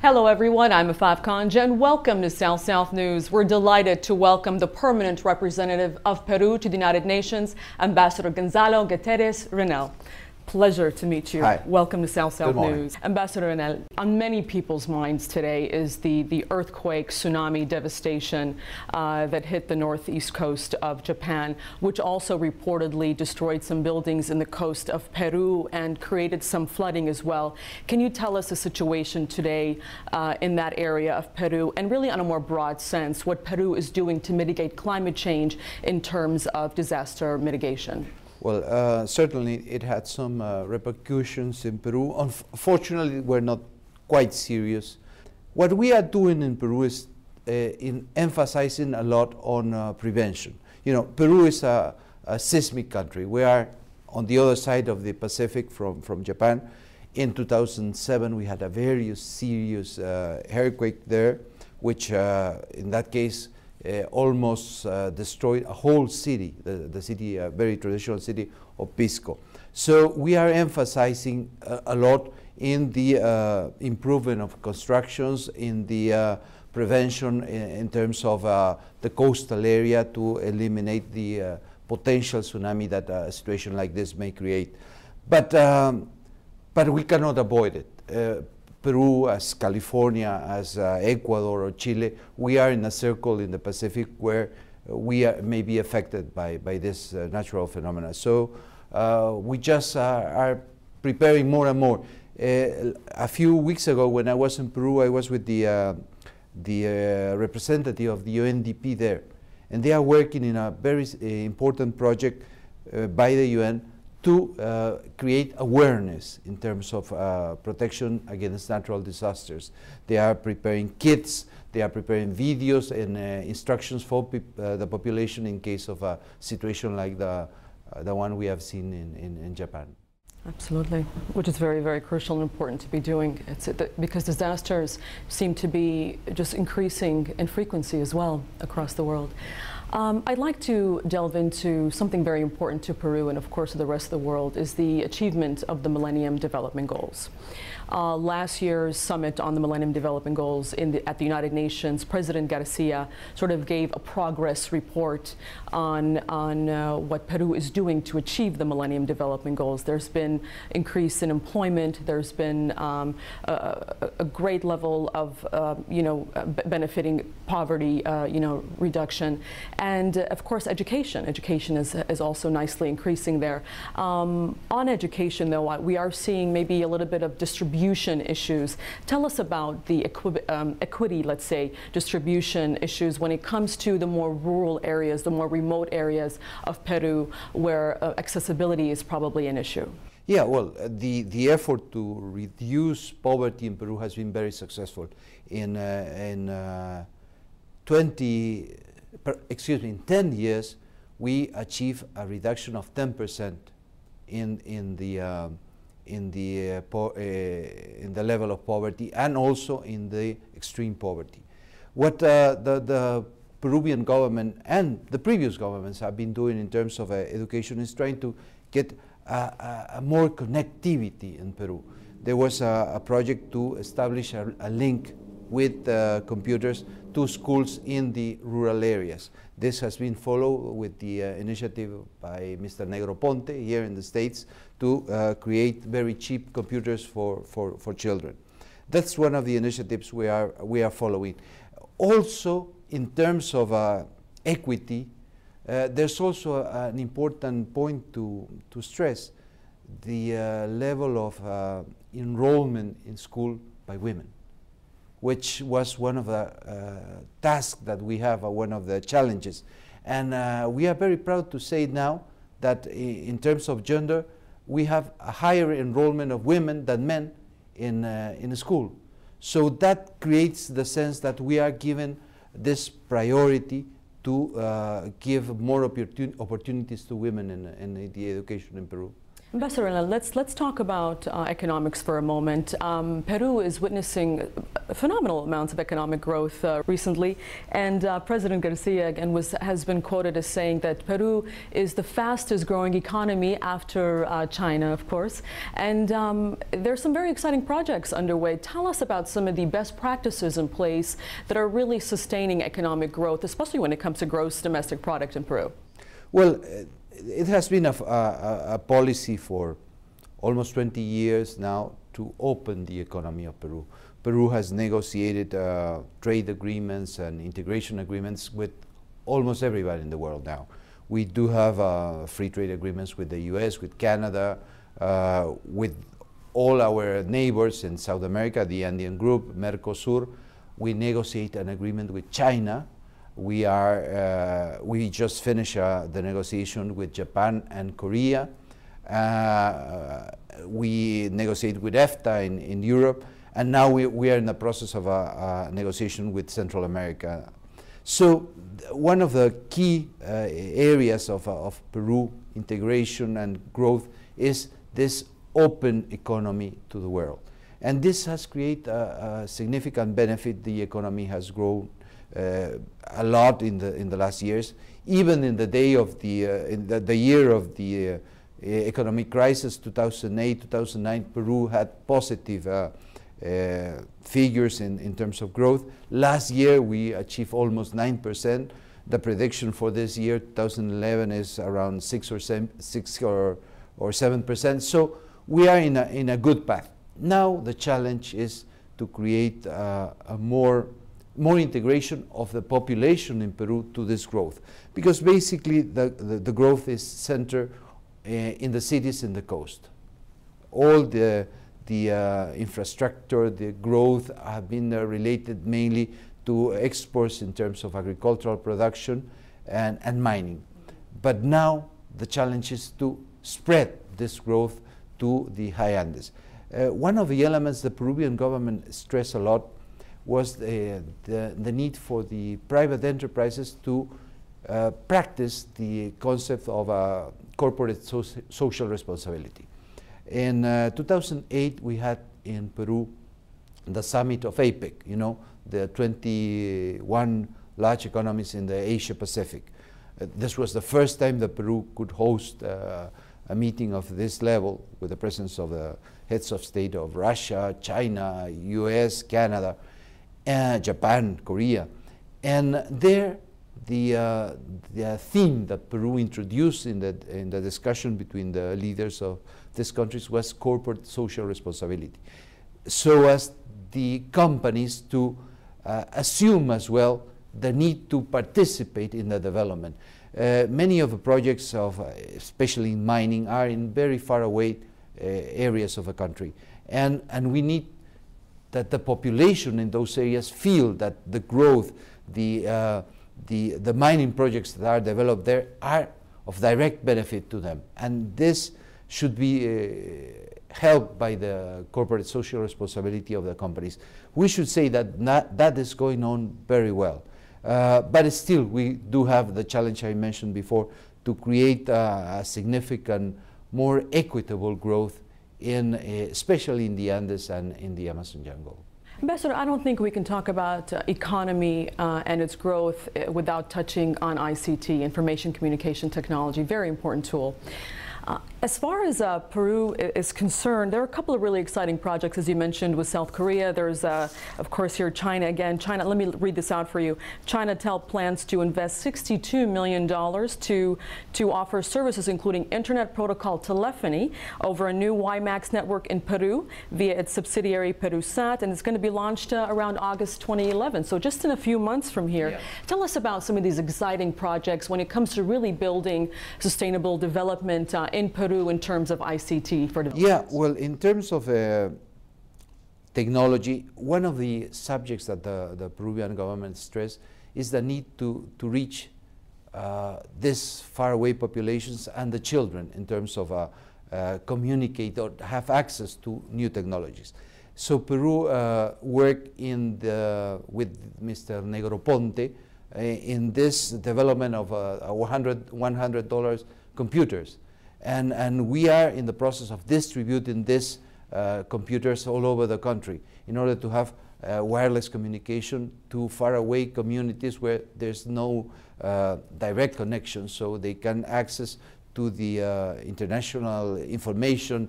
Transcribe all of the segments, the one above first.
Hello everyone, I'm Afaf Kanja and welcome to South South News. We're delighted to welcome the permanent representative of Peru to the United Nations, Ambassador Gonzalo Gutierrez Reinel. Pleasure to meet you. Hi. Welcome to South South Good morning. News. Ambassador Reinel, on many people's minds today is the earthquake, tsunami devastation that hit the northeast coast of Japan, which also reportedly destroyed some buildings in the coast of Peru and created some flooding as well. Can you tell us the situation today in that area of Peru, and really on a more broad sense, what Peru is doing to mitigate climate change in terms of disaster mitigation? Well, certainly it had some repercussions in Peru. Unfortunately, we're not quite serious. What we are doing in Peru is in emphasizing a lot on prevention. You know, Peru is a seismic country. We are on the other side of the Pacific from Japan. In 2007, we had a very serious earthquake there, which in that case almost destroyed a whole city, the city, a very traditional city of Pisco. So we are emphasizing a lot in the improvement of constructions, in the prevention in terms of the coastal area to eliminate the potential tsunami that a situation like this may create. But we cannot avoid it. Peru, as California, as Ecuador or Chile, we are in a circle in the Pacific where we may be affected by this natural phenomena. So we just are preparing more and more. A few weeks ago when I was in Peru, I was with the representative of the UNDP there. And they are working in a very important project by the UN to create awareness in terms of protection against natural disasters. They are preparing kits, they are preparing videos and instructions for the population in case of a situation like the one we have seen in Japan. Absolutely, which is very, very crucial and important to be doing. Because disasters seem to be just increasing in frequency as well across the world. I'd like to delve into something very important to Peru and of course to the rest of the world is the achievement of the Millennium Development Goals. Last year's summit on the Millennium Development Goals at the United Nations, President Garcia sort of gave a progress report on what Peru is doing to achieve the Millennium Development Goals. There's been increase in employment, there's been a great level of benefiting poverty reduction, and of course education. Education is also nicely increasing there. On education though, we are seeing maybe a little bit of distribution issues. Tell us about the equity, let's say, distribution issues when it comes to the more rural areas, the more remote areas of Peru where accessibility is probably an issue. Yeah, well, the effort to reduce poverty in Peru has been very successful. In 10 years, we achieved a reduction of 10% in the level of poverty and also in the extreme poverty. What the Peruvian government and the previous governments have been doing in terms of education is trying to get a more connectivity in Peru. There was a project to establish a link with computers to schools in the rural areas. This has been followed with the initiative by Mr. Negroponte here in the States to create very cheap computers for children. That's one of the initiatives we are following. Also, in terms of equity, there's also an important point to stress: the level of enrollment in school by women, which was one of the tasks that we have, one of the challenges. And we are very proud to say now that in terms of gender, we have a higher enrollment of women than men in school. So that creates the sense that we are given this priority to give more opportunities to women in the education in Peru. Ambassador Reinel, let's talk about economics for a moment. Peru is witnessing phenomenal amounts of economic growth recently, and President Garcia again has been quoted as saying that Peru is the fastest growing economy after China, of course. And there's some very exciting projects underway. Tell us about some of the best practices in place that are really sustaining economic growth, especially when it comes to gross domestic product in Peru. Well, it has been a policy for almost 20 years now to open the economy of Peru. Peru has negotiated trade agreements and integration agreements with almost everybody in the world now. We do have free trade agreements with the US, with Canada, with all our neighbors in South America, the Andean Group, Mercosur. We negotiate an agreement with China. We just finished the negotiation with Japan and Korea. We negotiate with EFTA in Europe, and now we are in the process of a negotiation with Central America. So one of the key areas of Peru integration and growth is this open economy to the world. And this has created a significant benefit. The economy has grown a lot in the last years. Even in the day of the year of the economic crisis, 2008, 2009, Peru had positive figures in terms of growth. Last year we achieved almost 9%. The prediction for this year, 2011, is around 6 or 7%. So we are in a good path. Now the challenge is to create more integration of the population in Peru to this growth, because basically the growth is centered in the cities in the coast. All the infrastructure, the growth have been related mainly to exports in terms of agricultural production and mining. But now the challenge is to spread this growth to the high Andes. One of the elements the Peruvian government stressed a lot was the need for the private enterprises to practice the concept of corporate social responsibility. In 2008, we had in Peru the summit of APEC, you know, the 21 large economies in the Asia Pacific. This was the first time that Peru could host a meeting of this level with the presence of the heads of state of Russia, China, US, Canada, Japan, Korea. And there the theme that Peru introduced in the discussion between the leaders of these countries was corporate social responsibility, so as the companies to assume as well the need to participate in the development. Many of the projects especially in mining, are in very far away areas of the country, and we need that the population in those areas feel that the growth, the mining projects that are developed there are of direct benefit to them, and this should be helped by the corporate social responsibility of the companies. We should say that that is going on very well, but still we do have the challenge I mentioned before to create a significant, more equitable growth especially in the Andes and in the Amazon jungle. Ambassador, I don't think we can talk about economy and its growth without touching on ICT, information communication technology, very important tool. As far as Peru is concerned, there are a couple of really exciting projects, as you mentioned, with South Korea. There's, of course, here China again. China, let me read this out for you. Chinatel plans to invest $62 million to offer services including internet protocol telephony over a new WiMAX network in Peru via its subsidiary Perusat, and it's going to be launched around August 2011, so just in a few months from here. Yeah. Tell us about some of these exciting projects when it comes to really building sustainable development in Peru in terms of ICT for development. Yeah, well, in terms of technology, one of the subjects that the Peruvian government stressed is the need to reach these faraway populations and the children in terms of communicate or have access to new technologies. So Peru worked with Mr. Negroponte in this development of $100 computers. And we are in the process of distributing these computers all over the country in order to have wireless communication to faraway communities where there's no direct connection, so they can access to the international information,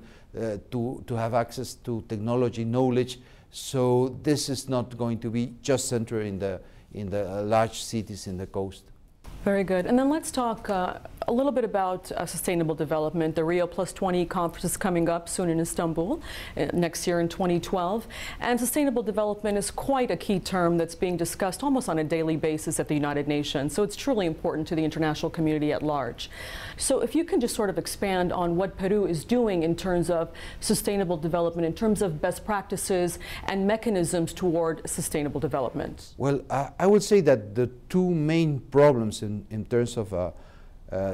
to have access to technology knowledge. So this is not going to be just centered in the large cities in the coast. Very good. And then let's talk a little bit about sustainable development. The Rio +20 conference is coming up soon in Istanbul next year in 2012. And sustainable development is quite a key term that's being discussed almost on a daily basis at the United Nations. So it's truly important to the international community at large. So if you can just sort of expand on what Peru is doing in terms of sustainable development, in terms of best practices and mechanisms toward sustainable development. Well, I would say that the two main problems in terms of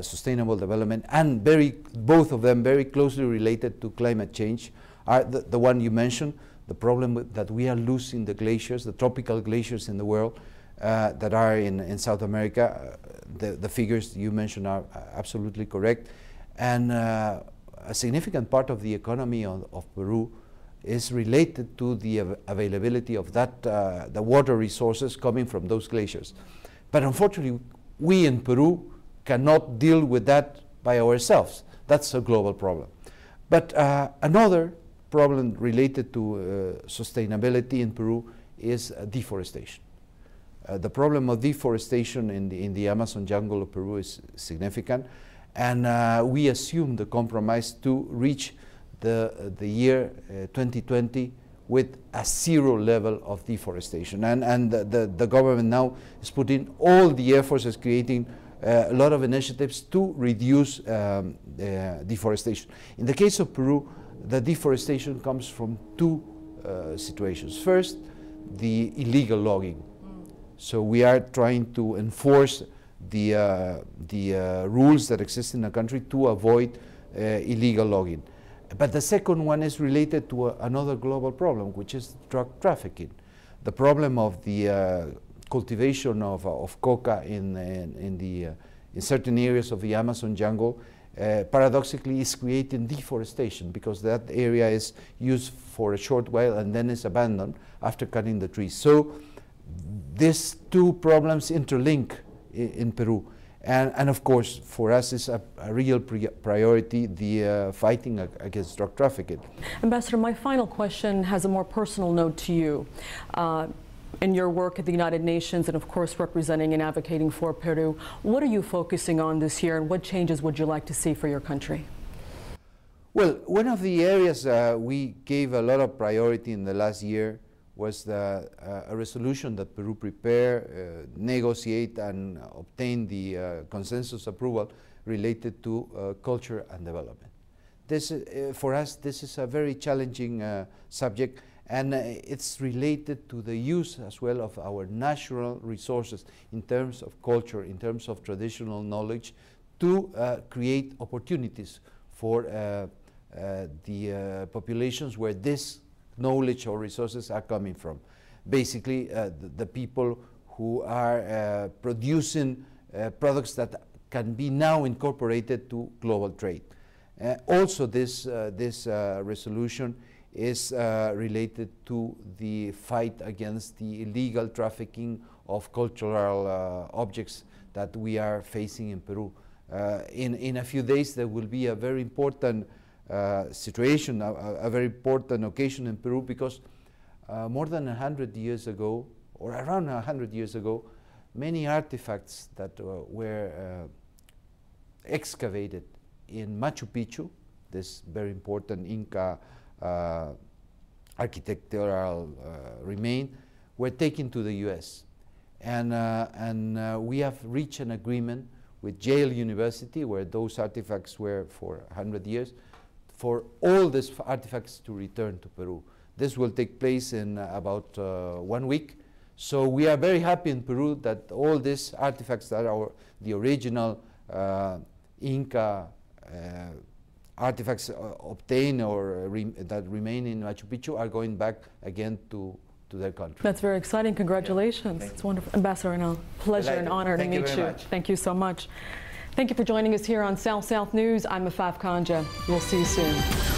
sustainable development, and both of them very closely related to climate change, are the one you mentioned, the problem that we are losing the glaciers, the tropical glaciers in the world that are in South America. The figures you mentioned are absolutely correct. And a significant part of the economy of Peru is related to the availability of the water resources coming from those glaciers. But unfortunately, we in Peru cannot deal with that by ourselves. That's a global problem. But another problem related to sustainability in Peru is deforestation. The problem of deforestation in the Amazon jungle of Peru is significant, and we assume the compromise to reach the year 2020 with a zero level of deforestation. And the government now is putting all the efforts, is creating a lot of initiatives to reduce deforestation. In the case of Peru, the deforestation comes from two situations. First, the illegal logging. So we are trying to enforce the rules that exist in the country to avoid illegal logging. But the second one is related to another global problem, which is drug trafficking. The problem of the cultivation of coca in certain areas of the Amazon jungle paradoxically is creating deforestation, because that area is used for a short while and then is abandoned after cutting the trees. So these two problems interlink in Peru. And of course, for us, it's a real priority, the fighting against drug trafficking. Ambassador, my final question has a more personal note to you. In your work at the United Nations and, of course, representing and advocating for Peru, what are you focusing on this year, and what changes would you like to see for your country? Well, one of the areas we gave a lot of priority in the last year was a resolution that Peru prepared, negotiate, and obtain the consensus approval related to culture and development. This, for us, this is a very challenging subject, and it's related to the use as well of our natural resources in terms of culture, in terms of traditional knowledge, to create opportunities for the populations where this knowledge or resources are coming from. Basically, the people who are producing products that can be now incorporated to global trade. Also, this resolution is related to the fight against the illegal trafficking of cultural objects that we are facing in Peru. In a few days, there will be a very important situation, a very important occasion in Peru, because more than 100 years ago, or around 100 years ago, many artifacts that were excavated in Machu Picchu, this very important Inca architectural remain, were taken to the US. And we have reached an agreement with Yale University, where those artifacts were for 100 years, for all these artifacts to return to Peru. This will take place in about 1 week. So we are very happy in Peru that all these artifacts that are the original Inca artifacts obtained or that remain in Machu Picchu are going back again to their country. That's very exciting. Congratulations. Yeah, it's wonderful. Ambassador Reinel, pleasure and honor to meet you. Much. Thank you so much. Thank you for joining us here on South South News. I'm Afaf Kanja. We'll see you soon.